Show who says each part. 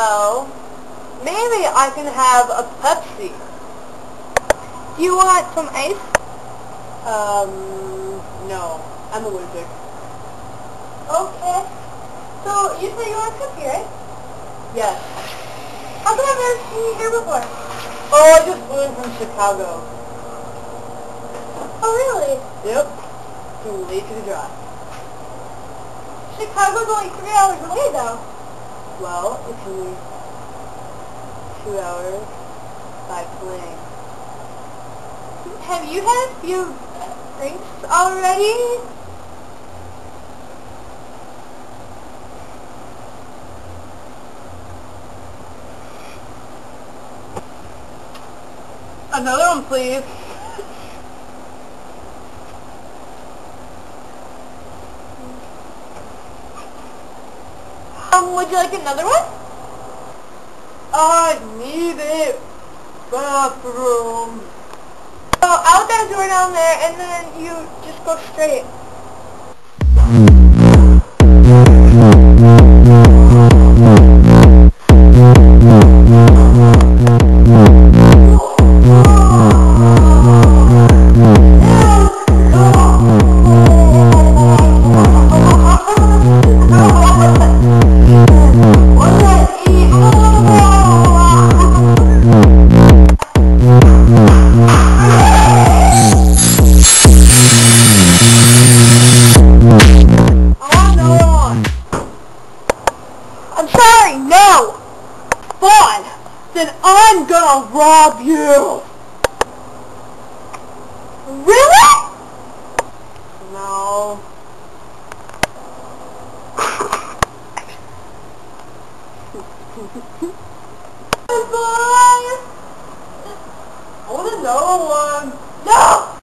Speaker 1: Well, maybe I can have a Pepsi.
Speaker 2: Do you want some ice?
Speaker 1: No. I'm allergic.
Speaker 2: Okay. So, you said you want a cookie, right?
Speaker 1: Yes.
Speaker 2: How come I've never seen you here before?
Speaker 1: Oh, I just flew in from Chicago.
Speaker 2: Oh, really?
Speaker 1: Yep. Too late to drive.
Speaker 2: Chicago's only 3 hours away, though.
Speaker 1: Well, it's only 2 hours by plane.
Speaker 2: Have you had a few drinks already?
Speaker 1: Another one, please.
Speaker 2: Would you like another one?
Speaker 1: I need it. Bathroom.
Speaker 2: So, out that door down there, and then you just go straight. I'm sorry, no! Fine! Then I'm gonna rob you! Really?
Speaker 1: No.
Speaker 2: Bye!
Speaker 1: I want another one.
Speaker 2: No!